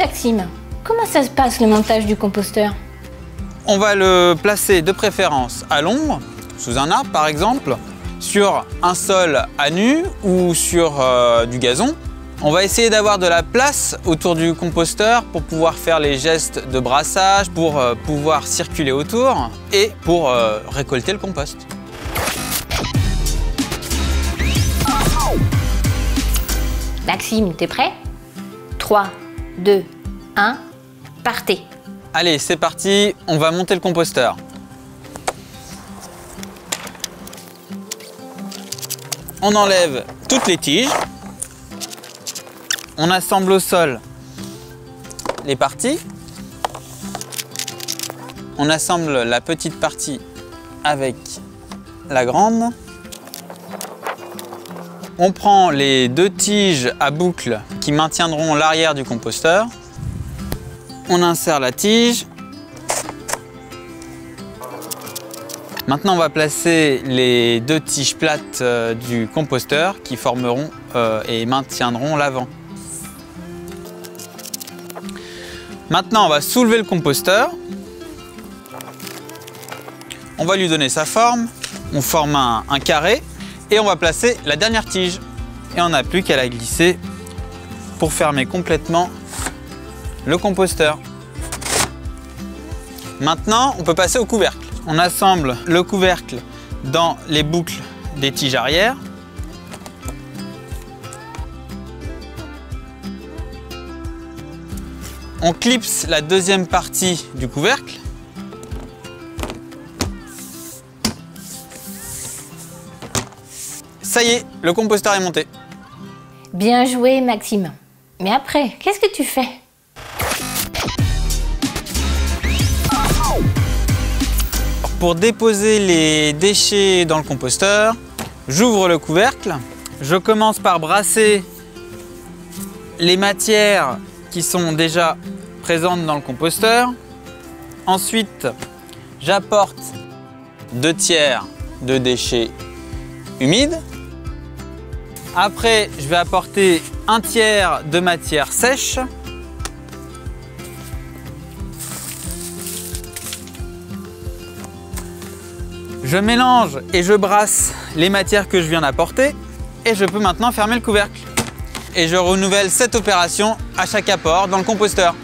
Maxime, comment ça se passe le montage du composteur? On va le placer de préférence à l'ombre, sous un arbre par exemple, sur un sol à nu ou sur du gazon. On va essayer d'avoir de la place autour du composteur pour pouvoir faire les gestes de brassage, pour pouvoir circuler autour et pour récolter le compost. Maxime, t'es prêt? 3, 2, 1, partez! Allez, c'est parti, on va monter le composteur. On enlève toutes les tiges. On assemble au sol les parties. On assemble la petite partie avec la grande. On prend les deux tiges à boucle qui maintiendront l'arrière du composteur. On insère la tige. Maintenant, on va placer les deux tiges plates du composteur qui formeront et maintiendront l'avant. Maintenant, on va soulever le composteur. On va lui donner sa forme. On forme un carré et on va placer la dernière tige. Et on n'a plus qu'à la glisser pour fermer complètement le composteur. Maintenant, on peut passer au couvercle. On assemble le couvercle dans les boucles des tiges arrière. On clipse la deuxième partie du couvercle. Ça y est, le composteur est monté. Bien joué, Maxime. Mais après, qu'est-ce que tu fais? Pour déposer les déchets dans le composteur, j'ouvre le couvercle. Je commence par brasser les matières qui sont déjà présentes dans le composteur. Ensuite, j'apporte 2 tiers de déchets humides. Après, je vais apporter 1 tiers de matière sèche. Je mélange et je brasse les matières que je viens d'apporter et je peux maintenant fermer le couvercle. Et je renouvelle cette opération à chaque apport dans le composteur.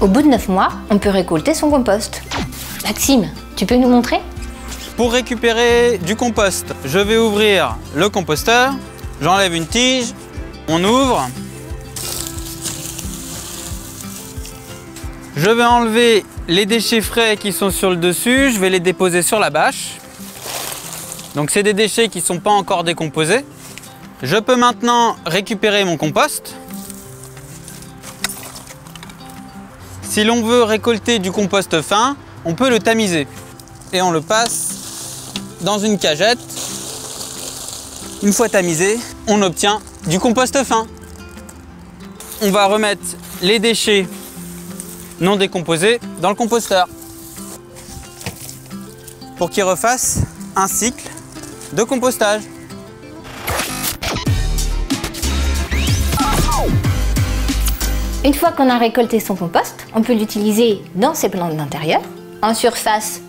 Au bout de 9 mois, on peut récolter son compost. Maxime, tu peux nous montrer? Pour récupérer du compost, je vais ouvrir le composteur, j'enlève une tige, on ouvre. Je vais enlever les déchets frais qui sont sur le dessus, je vais les déposer sur la bâche. Donc c'est des déchets qui ne sont pas encore décomposés. Je peux maintenant récupérer mon compost. Si l'on veut récolter du compost fin, on peut le tamiser. Et on le passe dans une cagette. Une fois tamisé, on obtient du compost fin. On va remettre les déchets non décomposés dans le composteur pour qu'il refasse un cycle de compostage. Une fois qu'on a récolté son compost, on peut l'utiliser dans ses plantes d'intérieur, en surface,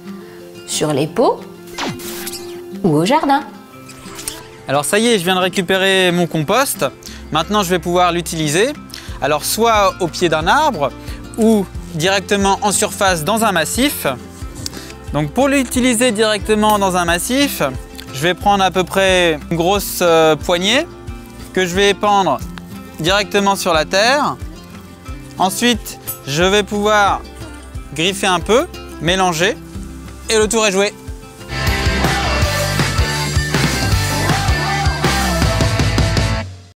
sur les pots ou au jardin. Alors ça y est, je viens de récupérer mon compost. Maintenant, je vais pouvoir l'utiliser. Alors soit au pied d'un arbre ou directement en surface dans un massif. Donc pour l'utiliser directement dans un massif, je vais prendre à peu près une grosse poignée que je vais épandre directement sur la terre. Ensuite, je vais pouvoir griffer un peu, mélanger et le tour est joué.